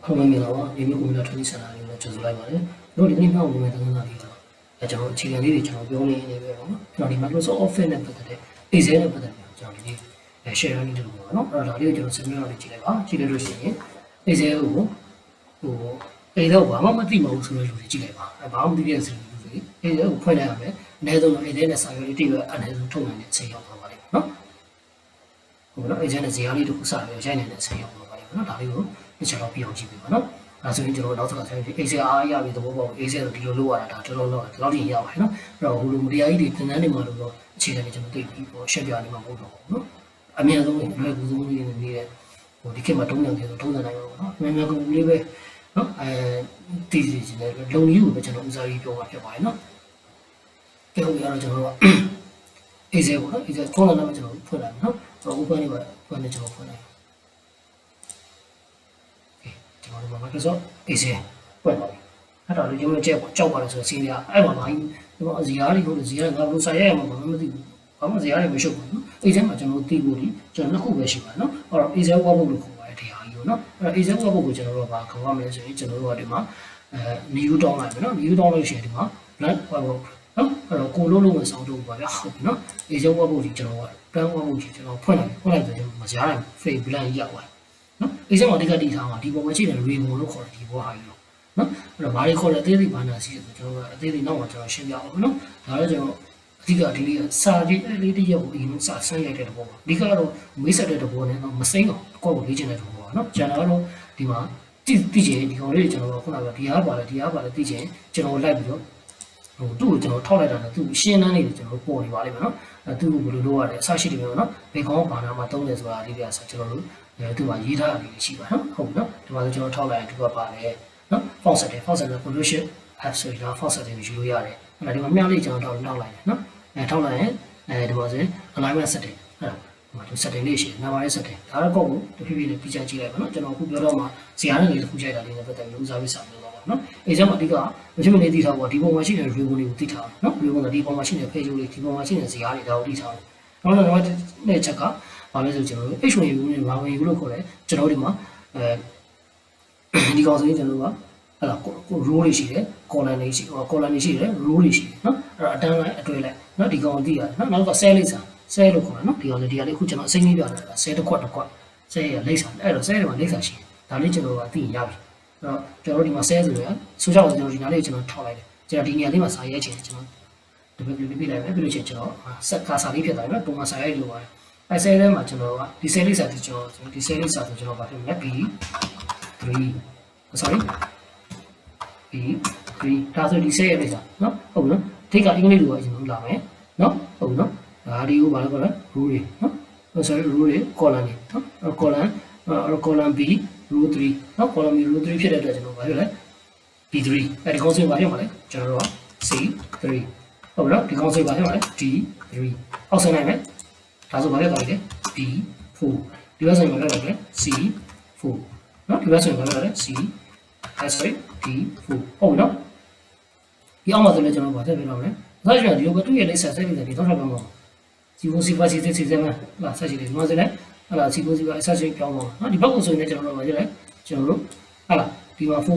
ဟုတ်မင်္ဂလာပါဒီနေ့ကွန်ပျူတာ training center လေးကိုကြိုဆိုလိုက်ပါတယ်တို့ဒီနေ့မှောက်ဝင်တဲ့သင်ခန်းစာလေးကတော့ကျွန်တော်အခြေခံလေးတွေကျွန်တော်ပြောနေနေပဲပေါ့နော်ကျွန်တော်ဒီ Microsoft Office နဲ့ပတ်သက်တဲ့ Excel နဲ့ပတ်သက်ပြီးကျွန်တော်ဒီနေ့ share လုပ်နေတယ်ပေါ့နော်အဲ့တော့ဒါလေးကိုကျွန်တော်ဆက်ပြီးတော့ကြည့်လိုက်ပါကြည့်လိုက်လို့ရှိရင် Excel ကိုExcel ဘာမှမသိမဟုတ်ဆိုလို့လူတွေကြည့်လိုက်ပါဘာမှမသိတဲ့ဆိုလို့လူတွေ Excel ကိုဖွင့်လိုက်ရမယ်အနည်းဆုံးတော့ Excel နဲ့စာရွက်လေးတိကျအနည်းဆုံးထုတ်နိုင်တဲ့အချိန်ရောက်သွားပါလိမ့်မယ်နော်ဟုတ်နော် Excel နဲ့ဇာတ်လေးတစ်ခုစပြီးရိုက်နိုင်တဲ့အချိန်ရောက်သွားပါလိမ့်မယ်နော်ဒါလေးကိုကျွန်တော်ပြအောင်ကြည့်ပေးပါနော်ဒါဆိုရင်ကျွန်တော်နောက်တစ်ခါဆက်ပြီး Excel အားရပြီသဘောပေါက် Excel ကိုဒီလိုလုပ်ရတာဒါတော်တော်လောက်ဒီလောက်ထိရပါတယ်နော်အဲ့တော့ဟိုလိုမတရားကြီးတွေသင်တန်းတွေမှာလို့တော့အခြေခံတွေကျွန်တော်သိပြီးပေါ့ရှက်ပြနေမှာမဟုတ်တော့ဘူးနော်အများဆုံးလည်းလွယ်ကူဆုံးလေးနေတဲ့ဟိုဒီခေတ်မှာတုံးတယ်ဆိုတုံးတယ်နိုင်ပါဘူးနော်အများကူလေးပဲနော်တည်စီခြင်းနဲ့လုံကြီးကိုပဲကျွန်တော်ဦးစားပြီးပြောမှာဖြစ်ပါတယ်နော်ကဲဟုတ်ပြီအဲ့တော့ကျွန်တော်က Excel ပေါ့နော် Excel ခေါင်းလာမှကျွန်တော်ဖွင့်လိုက်မယ်နော် open လေးပါဖွင့်နေကျွန်တော်ဖွင့်လိုက်ကျွန်တော်တို့ Microsoft Excel ပွင့်ပါပြီအဲ့တော့ရုံးနဲ့ကြောက်ပါလို့ဆိုစီးရအဲ့မှာဒီမှာဇီယာတွေဟုတ်တယ်ဇီယာငါတို့စာရဲရမှာမသိဘူးဘာမှဇီယာတွေမရှုပ်ဘူးနော်အဲ့ထဲမှာကျွန်တော်သိဖို့ဒီကျွန်တော်နှစ်ခုပဲရှိပါနော်အဲ့တော့ Excel workbook လို့ခေါ်ပါတယ်တရားကြီးကိုနော်အဲ့တော့ Excel workbook ကိုကျွန်တော်တို့ကခေါ်ရမယ်ဆိုရင်ကျွန်တော်တို့ကဒီမှာ new တောင်းလိုက်မယ်နော် new တောင်းလို့ရှိရင်ဒီမှာ blank workbook နော်အဲ့တော့ကိုလုံးလုံးမဆောင်တော့ဘူးပါဗျာဟုတ်ပြီနော် Excel workbook ကြီးကျွန်တော်က blank workbook ကြီးကျွန်တော်ဖွင့်လိုက်ဆိုကျွန်တော်မကြားနိုင် frame blank ရောက်သွားနော် Excel မှာဒီကတိထားမှာဒီပုံမှာရှိတဲ့ ribbon လို့ခေါ်တယ်ဒီဘောဟာကြီးနော်အဲ့တော့ဘာတွေခေါ်လဲအသေးသေးဘာနာစီဆိုကျွန်တော်ကအသေးသေးနောက်မှာကျွန်တော်ရှင်းပြအောင်နော်ဒါတော့ကျွန်တော်အဓိကဒီလေးကစာရေးလေးတစ်ရက်ကိုအရင်စာဆန်းရိုက်တဲ့ဘောပါအဓိကတော့မိတ်ဆက်တဲ့ဘောနဲ့တော့မစိမ့်အောင်အကောက်ကိုလေ့ကျင့်တဲ့ဘောပါနော်ကျွန်တော်ကတော့ဒီမှာသိချင်ဒီကောင်လေးကျွန်တော်ကခုနကဒီအားပါလေသိချင်ကျွန်တော်လိုက်ပြီးတော့ဟိုသူ့ကိုကျွန်တော်ထောက်လိုက်တာနဲ့သူ့ရှင်းနှန်းနေတယ်ကျွန်တော်ပေါ်နေပါလိမ့်မယ်နော်သူ့ကိုဘယ်လိုလုပ်ရလဲအစရှိတယ်မျိုးနော်ဘယ်ကောင်ဘာနာမှာသုံးတယ်ဆိုတာလေးပြဆိုကျွန်တော်တို့သူ့မှာရေးထားတာလေးရှိပါနော်ဟုတ်နော်ဒီမှာကျွန်တော်ထောက်လိုက်ရင်သူကပါလေနော် font setting Photoshop app ဆိုရင် font setting ကိုယူလို့ရတယ်အဲ့ဒါဒီမှာမြောက်လေးကျွန်တော်ထောက်လိုက်တယ်နော်ထောက်လိုက်ရင်ဒီမှာဆိုရင် alignment setting အဲ့ဒါဒီမှာ setting လေးရှိတယ် number setting ဒါတော့ကိုယ့်ကိုတဖြည်းဖြည်းလေးပြချကြည့်လိုက်ပါနော်ကျွန်တော်အခုပြောတော့မှဇာတ်နဲ့လေးတစ်ခုချိန်တာလေးနဲ့ပတ်သက်ပြီးဦးစားပေးစာပြောတော့ပါနော်အဲ့ကျမှအဓိကမရှိမနေသိထားပါဒီပုံမှာရှိတဲ့ ribbon တွေကိုသိထားနော် ribbon ကဒီပုံမှာရှိတဲ့ page လေးဒီပုံမှာရှိတဲ့ဇာတ်တွေဒါကိုသိထားတယ်နောက်တော့နှစ်ချက်ကဘာလဲဆိုကျွန်တော်တို့ H1U နဲ့ RWU လို့ခေါ်တယ်ကျွန်တော်ဒီမှာဒီကောင်ဆိုရင်ကျွန်တော်ကဟဲ့လား row တွေရှိတယ် column တွေရှိcolumn တွေရှိတယ် row တွေရှိတယ်နော်အဲ့တော့အတန်းလိုက်အတွဲလိုက်နော်ဒီကောင်သိရတယ်နော်နောက်က cell လိပ်စာ cell လို့ခေါ်တယ်နော်ဒီကောင်လေးဒီကလေးအခုကျွန်တော်အစိမ့်လေးပြတာ cell တစ်ခွက်cell ရလိပ်စာအဲ့တော့ cell တွေမှာလိပ်စာရှိတယ်ဒါလေးကျွန်တော်ကသိရင်ရပြီအဲ့တော့ကျွန်တော်ဒီမှာ cell ဆိုရယ်ဆိုကြပါကျွန်တော်ဒီနားလေးကျွန်တော်ထောက်လိုက်တယ်ကျွန်တော်ဒီနေရာလေးမှာစာရဲချင်ကျွန်တော်ဒီဘက်လေးပြလိုက်မယ်ပြီးလို့ချင်းကျွန်တော်စက်ကစာလေးဖြစ်သွားပြီနော်ပုံမှန်စာရိုက်လို့ပါတယ်အဲ cell ထဲမှာကျွန်တော်ကဒီ cell လိပ်စာဒီကျွန်တော်ဒီ cell လိပ်စာဆိုကျွန်တော်ဗာဖြစ်မယ် B3 sorry B3 ဒါဆိုဒီဆက်ရလိုက်တာနော်ဟုတ်ပြီနော်ထိတ်ကအင်္ဂလိပ်လိုပဲကျွန်တော်လာမယ်နော်ဟုတ်ပြီနော်ဒါဒီကိုဘာလဲခေါ်လဲ row တွေနော် sorry row တွေ column တွေနော် column B row 3နော် column B row 3ဖြစ်တဲ့အတွက်ကျွန်တော်ဘာဖြစ်လဲ B3 အဲဒီကောင်စင်ဘာဖြစ်မှာလဲကျွန်တော်တို့က C3 ဟုတ်ပြီနော်ဒီကောင်စင်ဘာဖြစ်မှာလဲ D3 အောက်ဆင်းလိုက်မယ်ဒါဆိုဘာဖြစ်သွားပြီလဲ B4 ဒီဘက်ဆိုင်မှာလည်းလဲ C4 နော်ဒီဘက်ဆိုင်မှာလည်းလဲ sorry D4 ဟုတ်ပြီနော်ဒီအောက်မှာဆိုလည်းကျွန်တော်ဗာထည့်ပေးတော့မယ်ဒါကြောင့်ဒီလိုပဲသူ့ရဲ့လိပ်စာဆက်ပြီးတယ်ဒီတော့ပြောင်းတော့C4 C5 C6 C7 လာဆက်ကြည့်တယ်ဒီမှာဆိုလည်းဟလာ C4 C5 ဆက်ကြည့်ပြောင်းတော့နော်ဒီဘက်ကိုဆိုရင်ကျွန်တော်တို့ဗာကြည့်လိုက်ကျွန်တော်တို့ဟလာဒီမှာ4ဒီ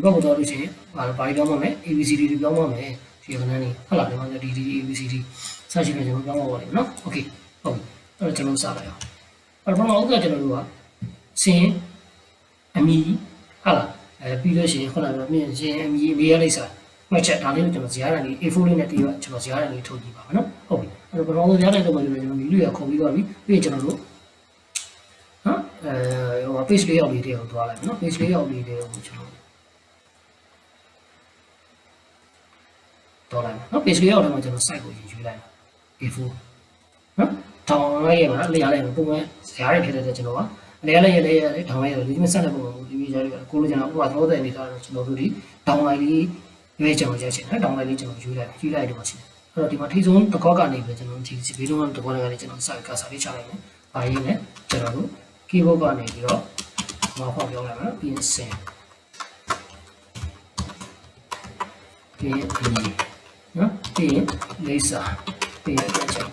ဘက်ကိုတော့လို့ရှိရင်ဗာပြောင်းပါမယ် ABCD တွေပြောင်းပါမယ်ဒီခဏနေဟလာဒီမှာ DD ABCD ဆက်ကြည့်တယ်ကျွန်တော်ပြောင်းပါပါလိမ့်မယ်နော်โอเคဟုတ်ပြီအဲ့တော့ကျွန်တော်စလိုက်အောင်အဲ့တော့ပထမဦးကကျွန်တော်တို့ကစင်အမီဟလာပြီးလို့ရှိရင်ခုနကပြောမြင်ရှင်အမီလေးရလိမ့်စာမှတ်ချက်ဒါလေးကိုကျွန်တော်ဇာတ်ရန်လေး A4 လေးနဲ့တည်ရကျွန်တော်ဇာတ်ရန်လေးထုတ်ကြည့်ပါမယ်နော်ဟုတ်ပြီအဲ့တော့ပထမဆုံးဇာတ်ရန်တော့ကျွန်တော်မီလူရခေါ်ပြီးတော့ပြီပြီးရင်ကျွန်တော်တို့နော်ဟို page layout လေးတွေကိုသွားလိုက်မယ်နော် page layout လေးတွေကိုကျွန်တော်တော့လိုက်မယ်နော် page layout ထဲမှာကျွန်တော် site ကိုယူလိုက်မယ် A4 နော်ထောင်လိုက်ရမှာအလျားလိုက်ပုံမှန်ဇာတ်ရန်ဖြစ်တဲ့ကျွန်တော်ကအလျားလိုက်ရထောင်လိုက်ရဒီမှာဆက်တဲ့ပုံကိုဒီမျိုးကြားရကိုလိုချင်တာဥပမာသဘောတည်းနေတာကျွန်တော်တို့ဒီတောင်းလိုက်လေးရွေးကျွန်တော်ရိုက်ချင်တယ်တောင်းလိုက်လေးကျွန်တော်ယူလိုက်ဒီမှာရှိတယ်အဲ့တော့ဒီမှာထိဆုံးတစ်ခေါက်ကနေပဲကျွန်တော်ဒီဘေးလုံးတစ်ခေါက်ကနေကျွန်တော်စာကစာလေးချလိုက်မယ်ဘာရင်းလဲကျွန်တော်တို့ keyboard ကနေပြီးတော့မောက်ဖောက်ပြောင်းလိုက်မယ်ပြီးရင်ဆင်ပြီးရင်နော်ပြီးရင်လေးစာပြီးရင်ချက်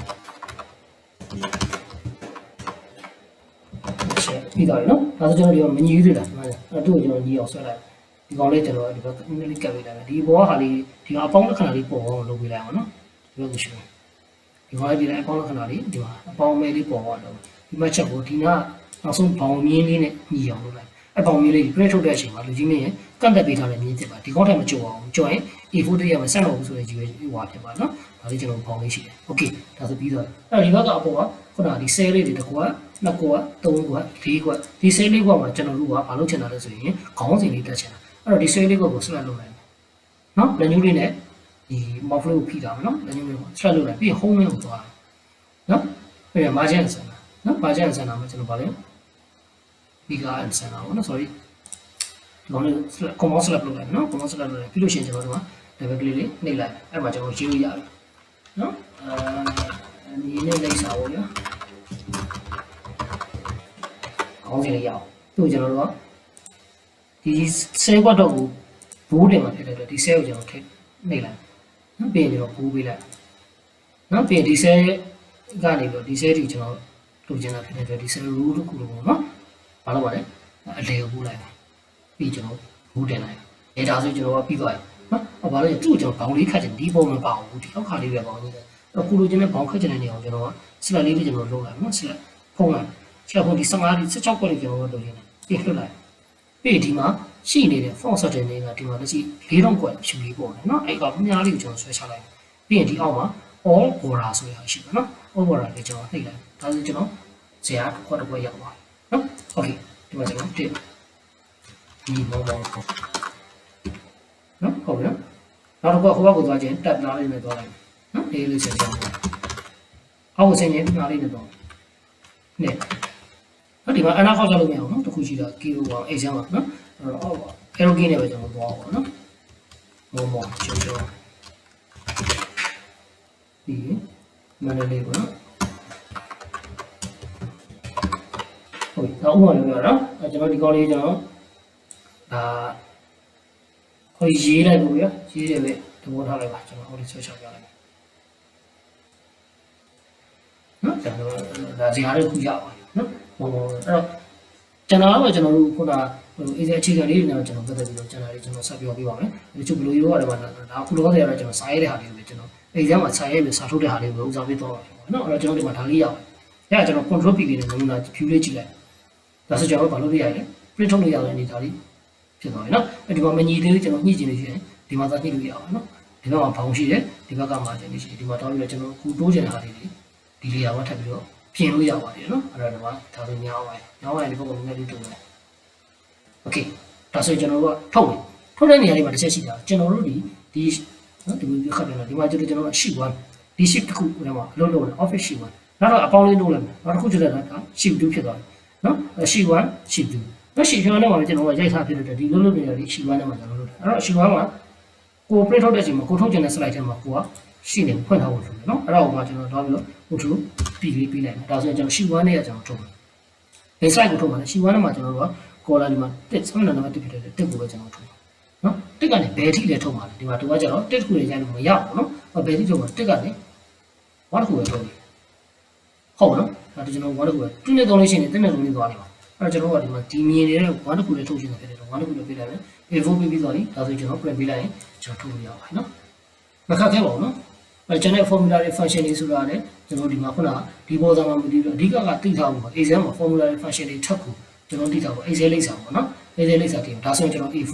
ပြီးသွားပြီနော်ဒါဆိုကျွန်တော်ဒီမညီသေးလားအဲ့တို့ကျွန်တော်ညီအောင်ဆွဲလိုက်ဒီကောင်လေးကျွန်တော်ဒီဘက်နည်းလေးကပ်ပေးလိုက်မယ်ဒီဘောကဟာလေးဒီကအပေါင်းလက္ခဏာလေးပေါ်အောင်လုပ်ပေးလိုက်အောင်နော်ဒီဘက်ကိုရှင်းဒီကောင်လေးဒီလိုက်အပေါင်းလက္ခဏာလေးဒီမှာအပေါင်းမဲလေးပေါ်အောင်လုပ်ဒီမှာချက်ကိုဒီကနောက်ဆုံးဘောင်မြင်းလေးနဲ့ညီအောင်လုပ်လိုက်အဲ့ဘောင်မြင်းလေး print ထုတ်တဲ့အချိန်မှာလူကြီးမင်းရဲ့ကန့်တက်ပေးထားတဲ့မြင်းဖြစ်ပါဒီကောင်ထက်မကြော်အောင်ကြော်ရင် A4 တရမှာဆက်တော့ဘူးဆိုတဲ့ကြီးဟွာဖြစ်ပါနော်ဒါလေးကျွန်တော်ဘောင်လေးရှိတယ် okay ဒါဆိုပြီးတော့အဲ့ဒီဘက်ကအပေါ်ကခုနကဒီ cell လေးတွေတစ်ခုကနှစ်ခုကသုံးခုကလေးခုကဒီ cell လေးခုမှာကျွန်တော်တို့ကဘာလုပ်ချင်တာလဲဆိုရင်ခေါင်းစဉ်လေးတက်ချင်တာအဲ့တော့ဒီ cell လေးခုကို select လုပ်လိုက်မယ်နော်လက်ညှိုးလေးနဲ့ဒီ mouse လေးကိုဖိတာမယ်နော်လက်ညှိုးလေးကို select လုပ်လိုက်ပြီး home လေးကိုသွားတယ်နော်ပြီးတော့ margin ဆန်တာနော် margin ဆန်တာမှာကျွန်တော်ဗာလဲ bigger and ဆန်တာပေါ့နော် sorry ဒီကောင်လေး command select လုပ်လိုက်မယ်နော် command select လုပ်လိုက်ပြီးလို့ရှိရင်ကျွန်တော်တို့က double click လေးနှိပ်လိုက်အဲ့မှာကျွန်တော်ရေးလို့ရပြီနော်ဒီနေ့လိပ်စာပေါ့ဗျာခေါင်းစဉ်လေးရအောင်သူ့ကျွန်တော်တို့ကဒီ cell ကွက်တော့ကိုဘိုးတင်မှာဖြစ်တဲ့အတွက်ဒီ cell ကိုကျွန်တော်ထိနှိပ်လိုက်နော်ပြီးရင်ကျွန်တော်ဘိုးပေးလိုက်နော်ပြီးရင်ဒီ cell ကနေပြီးဒီ cell တွေကျွန်တော်လုပ်ချင်တာဖြစ်တဲ့အတွက်ဒီ cell rule တစ်ခုလုံးပေါ့နော်ဘာလို့ပါလဲအလဲကိုပို့လိုက်ပြီးကျွန်တော်ဘိုးတင်လိုက်အဲဒါဆိုကျွန်တော်ကပြီးသွားပြီနော်ဘာလို့လဲသူ့ကျွန်တော်ဘောင်လေးခတ်ချင်ဒီပုံမပါဘူးဒီအောက်ခါလေးပဲပေါင်းနေတယ်အခုလိုချင်တဲ့ဘောင်ခတ်ချင်တဲ့နေအောင်ကျွန်တော်က select လေးတွေကျွန်တော်လုပ်လိုက်နော် select ဖုံးလိုက်ဆက်ဖို့ဒီ15ဒီ16ခွက်လေးကျွန်တော်တို့လုပ်ရင်းနဲ့ပြလွှတ်လိုက်ပြီးဒီမှာရှိနေတဲ့ font setting တွေကဒီမှာလက်ရှိ4000ခွက်ဖြူလေးပေါ့နော်အဲ့ကောင်များလေးကိုကျွန်တော်ဆွဲချလိုက်ပြီးရင်ဒီအောက်မှာ all border ဆိုရရှိပါနော် all border လေးကျွန်တော်နှိပ်လိုက်ဒါဆိုကျွန်တော်ဇာတ်ခွက်တစ်ခွက်ရောက်သွားနော် okay ဒီမှာကျွန်တော်တစ်ဒီဘောဘောနော်ဟုတ်ပြီနော်နောက်တစ်ခုဟိုဘက်ကိုသွားခြင်း tab နားလေးနဲ့သွားလိုက်နော်ဒီလေးဆက်ချင်အောက်ကိုဆင်းရင်နားလေးနဲ့သွားနေဒီမှာအနာခောက်ကြလို့မရအောင်နော်တခုရှိတာကီလိုပါအိတ်ဆန်းပါနော်အဲ့တော့အောက်ပါ arrow key နဲ့ပဲကျွန်တော်သွားအောင်နော်မောကျော်ဒီမန္တလေးပေါ့နော်ဟုတ်တော့ဥပမာလေးပြောတော့ကျွန်တော်ဒီကောင်းလေးကျွန်တော်ဒါဟိုရေးလိုက်လို့ရရေးတယ်ပဲသဘောထားလိုက်ပါကျွန်တော်ဟိုလေးဆွဲချပြလိုက်နော်ကျွန်တော်ဒါဇာတ်ခုရပါတယ်နော်ဟိုအဲ့တော့ကျွန်တော်ကတော့ကျွန်တော်တို့ခုနအေးအခြေခံလေးတွေနဲ့ကျွန်တော်ပတ်သက်ပြီးတော့ကျွန်တော်ဆက်ပြောပြပါမယ်ဒီချို့ဘလိုရိုးရတယ်မှာဒါအခုလောဆယ်ကတော့ကျွန်တော်စာရေးတဲ့ဟာလေးတွေကျွန်တော်အေးထဲမှာစာရေးပြီးစာထုတ်တဲ့ဟာလေးကိုဥစားပေးသွားပါမယ်နော်အဲ့တော့ကျွန်တော်ဒီမှာဒါလေးရအောင်အဲ့ဒါကျွန်တော် control P လေးနဲ့နမူနာ view လေးကြည့်လိုက်ဒါဆိုကျွန်တော်ဘာလုပ်လို့ရလဲ print ထုတ်လို့ရတဲ့အနေဒါလေးဖြစ်သွားပြီနော်အဲ့ဒီမှာမညီသေးဘူးကျွန်တော်ညှိကျင်နေရှိရင်ဒီမှာသာညှိလို့ရအောင်နော်ဒီဘက်မှာဘောင်ရှိတယ်ဒီဘက်ကမှကျင်နေရှိတယ်ဒီမှာတောင်းပြီးတော့ကျွန်တော်ကူတိုးကျင်တဲ့ဟာလေးတွေဒီလေယာမှာထပ်ပြီးတော့ပြင်လို့ရပါတယ်နော်အဲ့ဒါတော့ဒါဆိုညောင်းပါတယ်ဒီဘက်ကနည်းနည်းလေးတိုးလိုက်โอเคဒါဆိုကျွန်တော်တို့ကထုတ်တယ်ထုတ်တဲ့နေရာလေးမှာတစ်ချက်ရှိတာကျွန်တော်တို့ဒီနော်ဒီခက်တယ်နော်ဒီမှာကျွန်တော်က sheet 1ဒီ sheet တစ်ခုထဲမှာအလုပ်လုပ်တယ် office sheet 1နောက်တော့အပေါင်းလေးလုပ်လိုက်မယ်နောက်တစ်ခုကျတော့ဒါ sheet 2ဖြစ်သွားပြီနော် sheet 1 sheet 2နော် sheet 1နဲ့မှာကျွန်တော်ကရိုက်ထားဖြစ်တဲ့ဒီလုပ်နေရတယ် sheet 1နဲ့မှာကျွန်တော်လုပ်တယ်အဲ့တော့ sheet 1မှာကို print ထုတ်တဲ့အချိန်မှာကိုထုတ်ကျင်တဲ့ slide ထဲမှာကိုကရှိနေဖွင့်ထားဖို့ဆိုတယ်နော်အဲ့ဒါကိုမှကျွန်တော်တော့ပြီးတော့ control ပြီးလိုက်မယ်ဒါဆိုရင်ကျွန်တော် sheet 1နဲ့ကျွန်တော်ထုတ်မယ်ဒီ slide ကိုထုတ်မှာလေ sheet 1နဲ့မှာကျွန်တော်တို့က color ဒီမှာတစ်ဆမ်းနံပါတ်1ဖြစ်တဲ့တစ်ကိုပဲကျွန်တော်ထုတ်မှာနော်တစ်ကနေဘယ်ထိလဲထုတ်မှာလဲဒီမှာတူကကျတော့တစ်ခုလေးရိုက်လို့မရဘူးနော်ဘယ်ထိထုတ်မှာတစ်ကနေဘာတစ်ခုပဲထုတ်ပြီဟုတ်နော်ဒါကျွန်တော်ဘာတစ်ခုပဲတင်းနဲ့သုံးလို့ရှိရင်တင်းနဲ့သုံးလို့သွားနေပါအဲ့တော့ကျွန်တော်ကဒီမှာဒီမြင်နေတဲ့ဘာတစ်ခုလေးထုတ်ချင်တယ်ဖြစ်တယ်တော့ဘာတစ်ခုလေးပေးလိုက်မယ် info ပြီးသွားပြီဒါဆိုကျွန်တော် print ပေးလိုက်ရင်ကျွန်တော်ထုတ်လို့ရပါတယ်နော်မခက်ခဲပါဘူးနော်အဲ့ကျွန်တော် formula တွေ function တွေဆိုတာလည်းကျွန်တော်ဒီမှာခုနကဒီပေါ်ဆောင်မှာမသိဘူးအဓိကသိထားဖို့ exam မှာ formula တွေ function တွေထပ်ဖို့ကျွန်တော်သိထားဖို့ excel လိပ်စာပေါ့နော် excel လိပ်စာတင်ဒါဆိုရင်ကျွန်တော် A4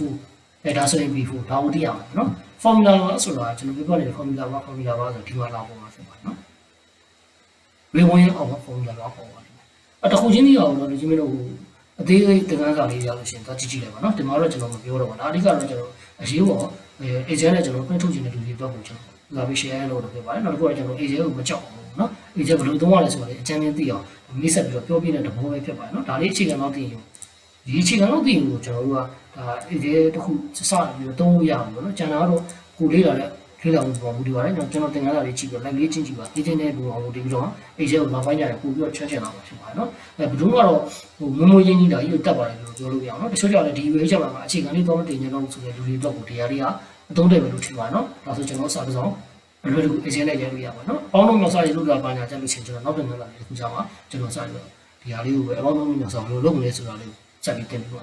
ဒါဆိုရင် B4 ဒါကိုသိရမှာနော် formula ဆိုတာကျွန်တော်ပြောနေတဲ့ formula ပါဆိုဒီမှာလာပေါ်မှာဖြစ်ပါတယ်နော်ဝေဝင်ရအောင် formula ပါပေါ်ပါတယ်အတခုချင်းကြီးအောင်တော့ဒီချင်းတို့အသေးသေးတကန်းစာလေးရလို့ရှိရင်တော့ကြည့်ကြည့်လိုက်ပါနော်ဒီမှာတော့ကျွန်တော်မပြောတော့ပါဒါအဓိကတော့ကျွန်တော်အရေးပေါ် excel နဲ့ကျွန်တော် print ထုတ်ခြင်းတဲ့လူတွေတော့ကိုကျွန်တော်လာပြီး share လုပ်လို့ဖြစ်ပါတယ်နောက်တစ်ခုကကျွန်တော် excel ကိုမကြောက်ဘူးနော် excel ဘယ်လိုသုံးရလဲဆိုတာလေအချမ်းချင်းသိအောင်မိတ်ဆက်ပြီးတော့ပြောပြတဲ့သဘောပဲဖြစ်ပါတယ်နော်ဒါလေးအခြေခံတော့သိရင်ဒီအခြေခံတော့သိရင်ကိုကျွန်တော်တို့ကဒါ excel တစ်ခုစပြီးတော့သုံးလို့ရအောင်ပေါ့နော်ကျန်တာကတော့ကိုလေးလာတဲ့လေးလာမှုပေါ်မူတည်ပါတယ်ကျွန်တော်သင်ခန်းစာလေးကြည့်ပြီး live လေးချင်းကြည့်ပါအေဂျင့်တဲ့ဘူအောင်လုပ်ပြီးတော့ excel ကိုနောက်ပိုင်းကျရင်ပို့ပြီးတော့ချွတ်ချင်လာမှာဖြစ်ပါတယ်နော်အဲဘယ်သူမှတော့ဟိုမမိုးရင်းကြီးတာကြီးကိုတက်ပါတယ်လို့ပြောလို့ရအောင်နော်တချို့ကြောင့်လည်းဒီဝေးချက်မှာအခြေခံလေးတော့မတင်ကြတော့ဘူးဆိုတဲ့လူတွေတော့ကိုတရားလေးကအသုံးတယ်ပဲလို့ထင်ပါနော်ဒါဆိုကျွန်တော်စာတစ်စောင်းအလွယ်တကူ excel နဲ့ရိုက်လို့ရပါနော်ပေါင်းလို့မြောက်စားရလို့လာပါညာကြလို့ချင်းကျွန်တော်နောက်ပြန်လာတယ်ခုကြောင်းကကျွန်တော်စပြီးတော့ ဒီဟာလေးကိုပဲအပေါင်းဆုံးမြတ်ဆောင်လို့လုပ်မလဲဆိုတာလေးကိုစက်ပြီးတင်ပြပါ